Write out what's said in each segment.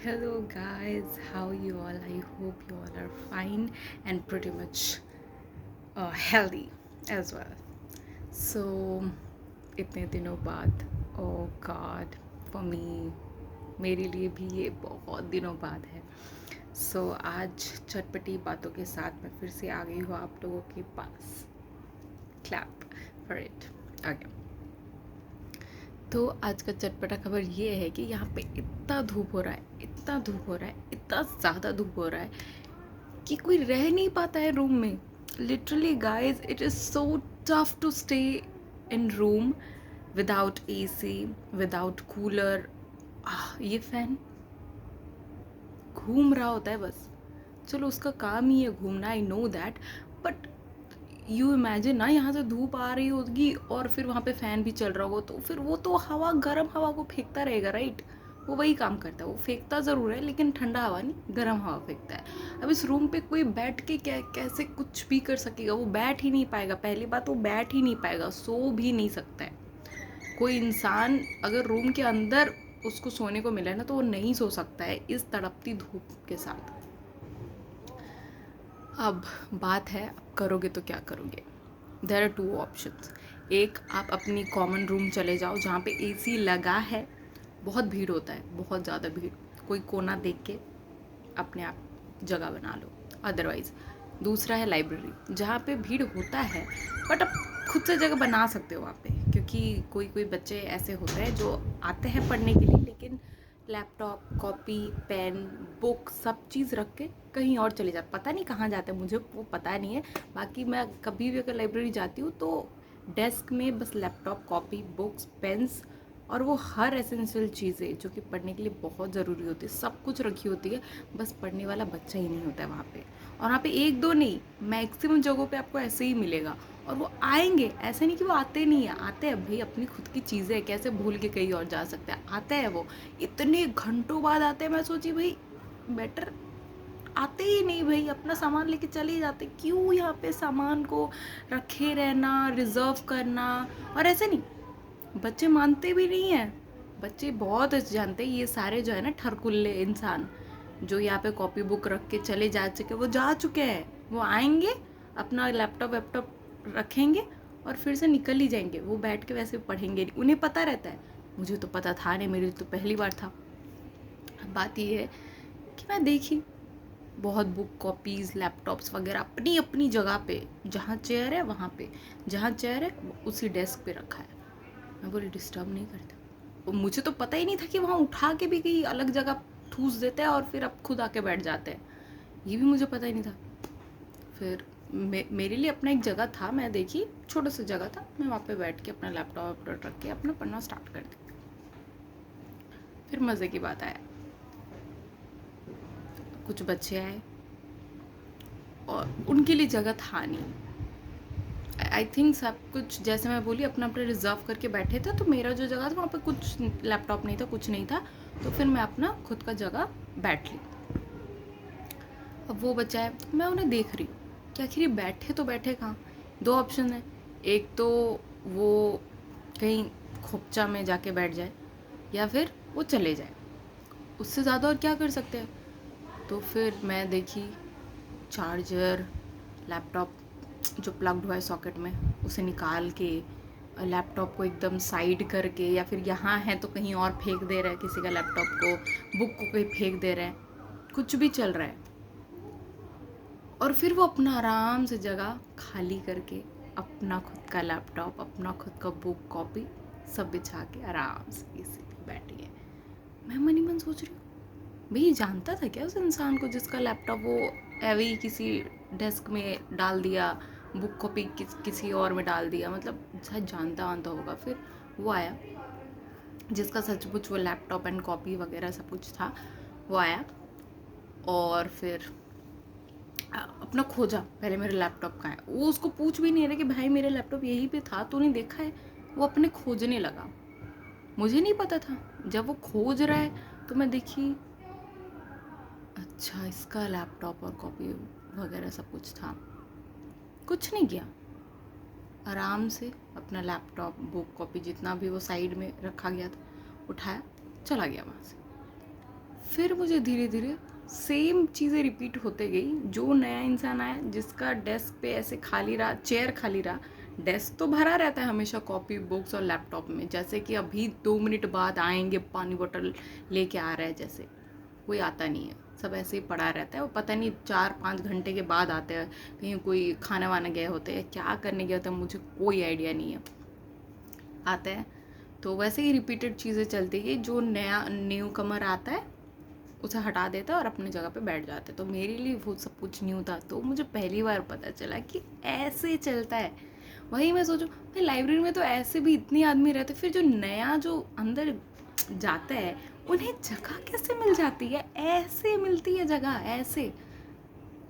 Hello, guys. How you all? I hope you all are fine and pretty much healthy as well. So, इतने दिनों बाद oh God, for me, मेरे लिए भी ये बहुत दिनों बाद है. So, आज चटपटी बातों के साथ मैं फिर से आ गई हूँ आप लोगों के पास. Clap for it. Okay. तो आज का चटपटा खबर ये है कि यहाँ पे इतना धूप हो रहा है, इतना धूप हो रहा है, इतना ज़्यादा धूप हो रहा है कि कोई रह नहीं पाता है रूम में. Literally guys, it is so tough to stay in room without AC, without cooler. ये फैन घूम रहा होता है बस. चलो उसका काम ही है घूमना, I know that, but you imagine ना, यहाँ से धूप आ रही होगी और फिर वहाँ पे फ़ैन भी चल रहा होगा, तो फिर वो तो हवा, गर्म हवा को फेंकता रहेगा, राइट. वो वही काम करता है, वो फेंकता ज़रूर है लेकिन ठंडा हवा नहीं, गर्म हवा फेंकता है. अब इस रूम पे कोई बैठ के कैसे कुछ भी कर सकेगा? वो बैठ ही नहीं पाएगा. पहली बात, वो बैठ ही नहीं पाएगा, सो भी नहीं सकता है. कोई इंसान अगर रूम के अंदर उसको सोने को मिले ना, तो वो नहीं सो सकता है इस तड़पती धूप के साथ. अब बात है, अब करोगे तो क्या करोगे? There are two options. एक, आप अपनी कॉमन रूम चले जाओ जहाँ पे एसी लगा है. बहुत भीड़ होता है, बहुत ज़्यादा भीड़. कोई कोना देख के अपने आप जगह बना लो. अदरवाइज़ दूसरा है लाइब्रेरी, जहाँ पे भीड़ होता है बट आप खुद से जगह बना सकते हो वहाँ पे, क्योंकि कोई कोई बच्चे ऐसे होते हैं जो आते हैं पढ़ने के लिए लेकिन लैपटॉप, कॉपी, पेन, बुक सब चीज़ रख के कहीं और चले जाते. पता नहीं कहाँ जाते हैं, मुझे वो पता नहीं है. बाकी मैं कभी भी अगर लाइब्रेरी जाती हूँ तो डेस्क में बस लैपटॉप, कॉपी, बुक्स, पेन्स और वो हर एसेंशियल चीज़ें जो कि पढ़ने के लिए बहुत ज़रूरी होती है, सब कुछ रखी होती है. बस पढ़ने वाला बच्चा ही नहीं होता है वहाँ पे. और वहाँ पे एक दो नहीं, मैक्सिमम जगहों पे आपको ऐसे ही मिलेगा. और वो आएंगे, ऐसे नहीं कि वो आते नहीं है, आते हैं भाई. अपनी खुद की चीज़ें है, कैसे भूल के कहीं और जा सकते हैं? आते हैं वो, इतने घंटों बाद आते हैं. मैं सोची भाई बेटर आते ही नहीं भाई, अपना सामान लेके चले ही जाते. क्यों यहाँ पे सामान को रखे रहना, रिजर्व करना? और ऐसे नहीं, बच्चे मानते भी नहीं हैं. बच्चे बहुत अच्छे जानते हैं, ये सारे जो है ना ठरकुल्ले इंसान जो यहाँ पे कॉपी बुक रख के चले जा चुके, वो जा चुके हैं. वो आएंगे, अपना लैपटॉप वैपटॉप रखेंगे और फिर से निकल ही जाएंगे. वो बैठ के वैसे पढ़ेंगे नहीं, उन्हें पता रहता है. मुझे तो पता था नहीं, मेरी तो पहली बार था. बात ये है कि मैं देखी बहुत बुक, कॉपीज़, लैपटॉप्स वगैरह अपनी अपनी जगह पे, जहाँ चेयर है वहाँ पे, जहाँ चेयर है उसी डेस्क पे रखा है. मैं बोली डिस्टर्ब नहीं करता. और मुझे तो पता ही नहीं था कि वहाँ उठा के भी कहीं अलग जगह ठूस देते हैं और फिर अब खुद आके बैठ जाते हैं. ये भी मुझे पता ही नहीं था. फिर मेरे लिए अपना एक जगह था, मैं देखी छोटा सा जगह था, मैं वहाँ पे बैठ के अपना लैपटॉप रख के अपना पढ़ना स्टार्ट कर दी. फिर मज़े की बात आया, कुछ बच्चे आए और उनके लिए जगह था नहीं. आई थिंक सब कुछ जैसे मैं बोली अपना अपना रिजर्व करके बैठे थे, तो मेरा जो जगह था वहाँ पे कुछ लैपटॉप नहीं था, कुछ नहीं था. तो फिर मैं अपना खुद का जगह बैठ ली. अब वो बच्चा है, मैं उन्हें देख रही हूँ कि आखिर ये बैठे तो बैठे कहाँ. दो ऑप्शन है, एक तो वो कहीं खोपचा में जाके बैठ जाए या फिर वो चले जाए. उससे ज़्यादा और क्या कर सकते हैं? तो फिर मैं देखी चार्जर, लैपटॉप जो प्लग्ड हुआ है सॉकेट में उसे निकाल के, लैपटॉप को एकदम साइड करके, या फिर यहाँ है तो कहीं और फेंक दे रहे हैं किसी का लैपटॉप को, बुक को कहीं फेंक दे रहे हैं, कुछ भी चल रहा है. और फिर वो अपना आराम से जगह खाली करके अपना खुद का लैपटॉप, अपना खुद का बुक, कॉपी सब बिछा के आराम से इसी पे बैठ गए. मैं मन ही मन सोच रही हूँ, भाई जानता था क्या उस इंसान को जिसका लैपटॉप वो ऐवे ही किसी डेस्क में डाल दिया, बुक कॉपी किसी और में डाल दिया, मतलब शायद जानता वानता होगा. फिर वो आया जिसका सचमुच वो लैपटॉप एंड कॉपी वगैरह सब कुछ था, वो आया और फिर अपना खोजा. पहले मेरा लैपटॉप कहाँ है, वो उसको पूछ भी नहीं रहा कि भाई मेरा लैपटॉप यहीं पे था, तूने देखा है? वो अपने खोजने लगा. मुझे नहीं पता था. जब वो खोज रहा है तो मैं देखी, अच्छा इसका लैपटॉप और कॉपी वगैरह सब कुछ था. कुछ नहीं किया, आराम से अपना लैपटॉप, बुक, कॉपी जितना भी वो साइड में रखा गया था उठाया, चला गया वहाँ से. फिर मुझे धीरे धीरे सेम चीज़ें रिपीट होते गई। जो नया इंसान आया जिसका डेस्क पे ऐसे खाली रहा, चेयर खाली रहा, डेस्क तो भरा रहता है हमेशा कॉपी बुक्स और लैपटॉप में, जैसे कि अभी 2 मिनट बाद आएंगे पानी बोतल लेके आ रहा है, जैसे कोई आता नहीं है, सब ऐसे ही पड़ा रहता है। वो पता नहीं 4-5 घंटे के बाद आते हैं, कहीं कोई खाना वाना गए होते हैं, क्या करने गए होते हैं, मुझे कोई आइडिया नहीं है, आते हैं। तो वैसे ही रिपीटेड चीज़ें चलती गई। जो नया न्यू कमर आता है उसे हटा देता है और अपनी जगह पे बैठ जाते। तो मेरे लिए वो सब कुछ न्यू था, तो मुझे पहली बार पता चला कि ऐसे चलता है। वही मैं सोचूं भाई लाइब्रेरी में तो ऐसे भी इतने आदमी रहते, फिर जो नया जो अंदर जाता है उन्हें जगह कैसे मिल जाती है? ऐसे मिलती है जगह, ऐसे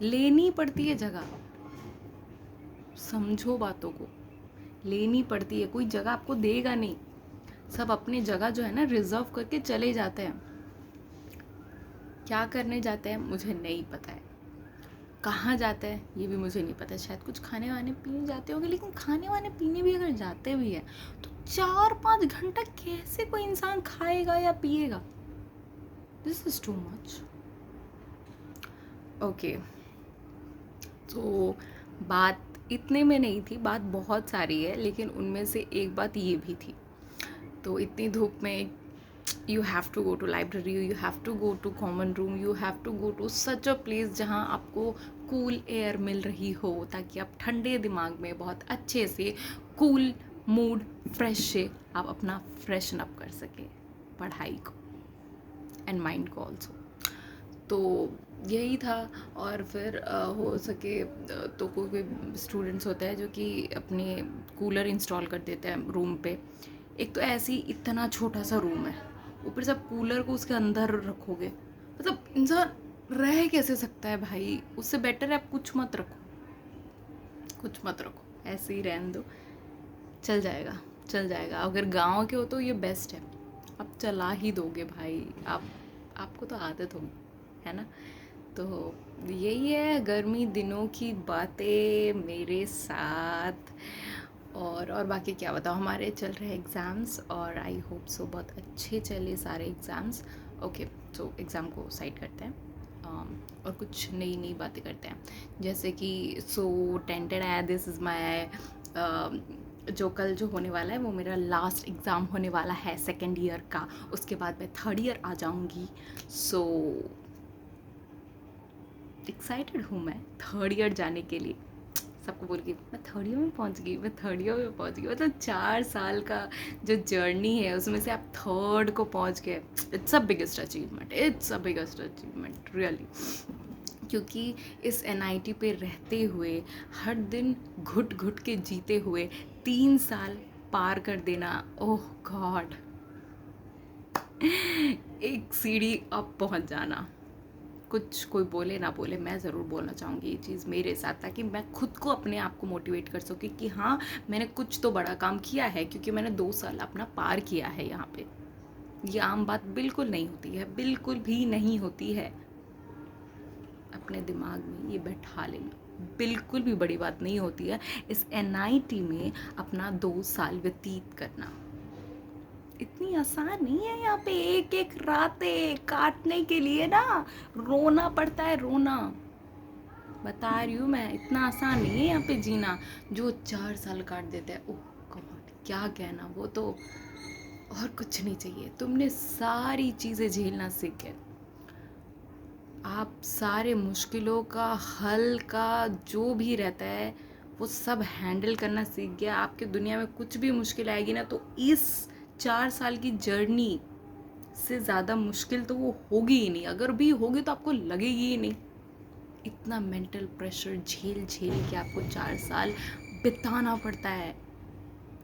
लेनी पड़ती है जगह। समझो बातों को, लेनी पड़ती है, कोई जगह आपको देगा नहीं। सब अपनी जगह जो है ना रिजर्व करके चले जाते हैं। क्या करने जाते हैं मुझे नहीं पता है, कहाँ जाते हैं ये भी मुझे नहीं पता। शायद कुछ खाने वाने पीने जाते होंगे, लेकिन खाने वाने पीने भी अगर जाते भी हैं तो 4-5 घंटा कैसे कोई इंसान खाएगा या पिएगा? This is too much. Okay, तो बात इतने में नहीं थी, बात बहुत सारी है, लेकिन उनमें से एक बात ये भी थी। तो इतनी धूप में you have to go to library, you have to go to common room, you have to go to such a place जहाँ आपको कूल एयर मिल रही हो, ताकि आप ठंडे दिमाग में बहुत अच्छे से कूल मूड फ्रेश से आप अपना फ्रेशन अप कर सके पढ़ाई को एंड माइंड को ऑल्सो। तो यही था। और फिर हो सके तो कोई स्टूडेंट्स होते हैं जो कि अपने कूलर इंस्टॉल कर देते हैं रूम पे। एक तो ऐसी इतना छोटा सा रूम है, ऊपर से आप कूलर को उसके अंदर रखोगे, मतलब इंसान रह कैसे सकता है भाई? उससे बेटर है आप कुछ मत रखो, कुछ मत रखो, ऐसे ही रहने दो, चल जाएगा, चल जाएगा। अगर गांव के हो तो ये बेस्ट है, आप चला ही दोगे भाई, आपको तो आदत होगी, है ना? तो यही है गर्मी दिनों की बातें मेरे साथ। और बाकी क्या बताओ, हमारे चल रहे एग्ज़ाम्स और आई होप सो बहुत अच्छे चले सारे एग्ज़ाम्स। ओके, सो एग्ज़ाम को साइड करते हैं और कुछ नई नई बातें करते हैं। जैसे कि सो टेंटेड है, दिस इज़ माई जो कल जो होने वाला है वो मेरा लास्ट एग्ज़ाम होने वाला है सेकेंड ईयर का। उसके बाद मैं थर्ड ईयर आ जाऊँगी। सो एक्साइटेड हूँ मैं थर्ड ईयर जाने के लिए। सबको बोल के मैं थर्ड ईयर में पहुँच गई, मैं थर्ड ईयर में पहुँच गई। मतलब 4 साल का जो जर्नी है उसमें से आप थर्ड को पहुँच गए। It's a biggest achievement, it's a biggest achievement really. क्योंकि इस NIT पे रहते हुए, हर दिन घुट घुट के जीते हुए 3 साल पार कर देना, ओह गॉड, एक सीढ़ी अब पहुँच जाना। कुछ कोई बोले ना बोले, मैं ज़रूर बोलना चाहूँगी ये चीज़ मेरे साथ, ताकि मैं खुद को अपने आप को मोटिवेट कर सकूँ कि हाँ मैंने कुछ तो बड़ा काम किया है, क्योंकि मैंने 2 साल अपना पार किया है यहाँ पे। ये आम बात बिल्कुल नहीं होती है, बिल्कुल भी नहीं होती है। अपने दिमाग में ये बैठा लेना, बिल्कुल भी बड़ी बात नहीं होती है इस NIT में अपना 2 साल व्यतीत करना। इतनी आसान नहीं है। यहाँ पे एक एक रातें काटने के लिए ना रोना पड़ता है, रोना। बता रही हूँ मैं, इतना आसान नहीं है यहाँ पे जीना। जो 4 साल काट देते हैं, ओह गॉड क्या कहना, वो तो और कुछ नहीं चाहिए। तुमने सारी चीज़ें झेलना सीख गए, आप सारे मुश्किलों का हल का जो भी रहता है वो सब हैंडल करना सीख गया। आपके दुनिया में कुछ भी मुश्किल आएगी ना, तो इस 4 साल की जर्नी से ज़्यादा मुश्किल तो वो होगी ही नहीं। अगर भी होगी तो आपको लगेगी ही नहीं। इतना मेंटल प्रेशर झेल झेल के आपको 4 साल बिताना पड़ता है।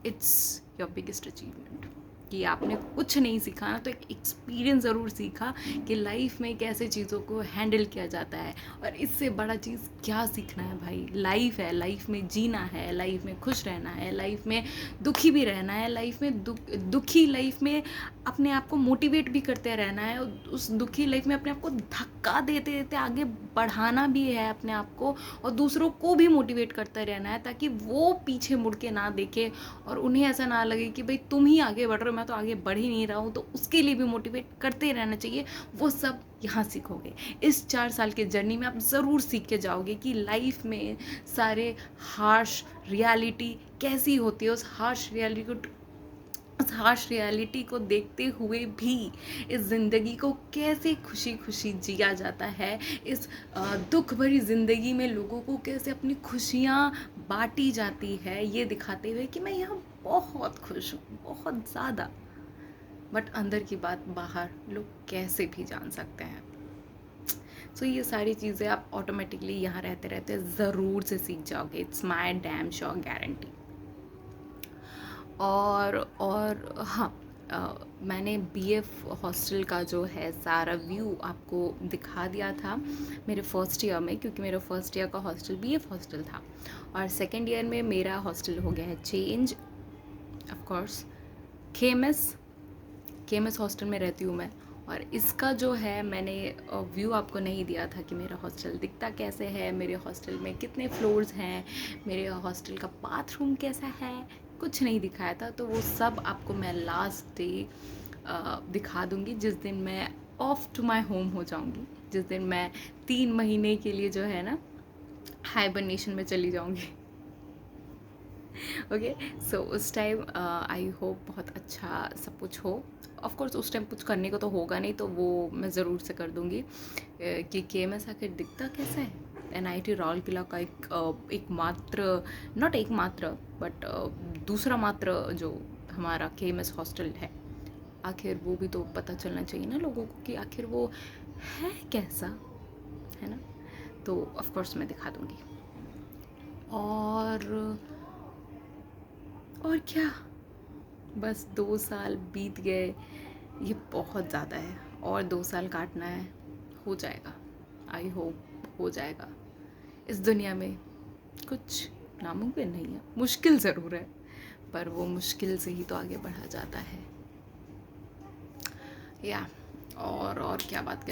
It's your biggest achievement. कि आपने कुछ नहीं सीखा ना, तो एक एक्सपीरियंस ज़रूर सीखा कि लाइफ में कैसे चीज़ों को हैंडल किया जाता है। और इससे बड़ा चीज़ क्या सीखना है भाई? लाइफ है, लाइफ में जीना है, लाइफ में खुश रहना है, लाइफ में दुखी भी रहना है, लाइफ में दुखी लाइफ में अपने आप को मोटिवेट भी करते रहना है, उस दुखी लाइफ में अपने आप को धक्का देते देते आगे बढ़ाना भी है अपने आप को, और दूसरों को भी मोटिवेट करते रहना है ताकि वो पीछे मुड़ के ना देखे और उन्हें ऐसा ना लगे कि भाई तुम ही आगे बढ़ रहे हो, मैं तो आगे बढ़ ही नहीं रहा हूँ। तो उसके लिए भी मोटिवेट करते रहना चाहिए। वो सब यहाँ सीखोगे इस 4 साल के जर्नी में। आप ज़रूर सीख के जाओगे कि लाइफ में सारे हार्श रियलिटी कैसी होती है, उस हार्श रियलिटी को देखते हुए भी इस ज़िंदगी को कैसे खुशी खुशी जिया जाता है, इस दुख भरी ज़िंदगी में लोगों को कैसे अपनी खुशियाँ बांटी जाती है, ये दिखाते हुए कि मैं यहाँ बहुत खुश हूँ, बहुत ज़्यादा। बट अंदर की बात बाहर लोग कैसे भी जान सकते हैं। सो ये सारी चीज़ें आप ऑटोमेटिकली यहाँ रहते रहते ज़रूर से सीख जाओगे। It's my damn sure guarantee. और हाँ, मैंने बीएफ हॉस्टल का जो है सारा व्यू आपको दिखा दिया था मेरे फर्स्ट ईयर में, क्योंकि मेरा फर्स्ट ईयर का हॉस्टल बीएफ हॉस्टल था और सेकेंड ईयर में मेरा हॉस्टल हो गया है change. Of course KMS hostel में रहती हूँ मैं। और इसका जो है मैंने व्यू आपको नहीं दिया था कि मेरा हॉस्टल दिखता कैसे है, मेरे हॉस्टल में कितने फ्लोर्स हैं, मेरे हॉस्टल का बाथरूम कैसा है, कुछ नहीं दिखाया था। तो वो सब आपको मैं लास्ट डे दिखा दूँगी जिस दिन मैं ऑफ टू माई होम हो जाऊँगी, जिस दिन मैं 3 महीने के लिए जो है ना हाइबरनेशन में चली जाऊँगी। ओके, सो उस टाइम आई होप बहुत अच्छा सब कुछ हो। ऑफ कोर्स उस टाइम कुछ करने को तो होगा नहीं, तो वो मैं ज़रूर से कर दूँगी कि केएमएस आखिर दिखता कैसा है। एनआईटी राउरकेला का एकमात्र, नॉट एकमात्र बट दूसरा मात्र जो हमारा केएमएस हॉस्टल है, आखिर वो भी तो पता चलना चाहिए ना लोगों को कि आखिर वो है कैसा, है ना। तो ऑफ कोर्स मैं दिखा दूँगी। और क्या, बस 2 साल बीत गए, ये बहुत ज़्यादा है। और 2 साल काटना है, हो जाएगा। आई होप हो जाएगा। इस दुनिया में कुछ नामुमकिन नहीं है, मुश्किल ज़रूर है, पर वो मुश्किल से ही तो आगे बढ़ा जाता है। या और क्या बात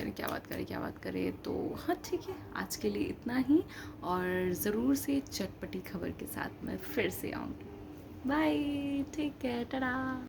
करें तो हाँ ठीक है, आज के लिए इतना ही। और ज़रूर से चटपटी खबर के साथ मैं फिर से आऊँगी। Bye, take care, Tata.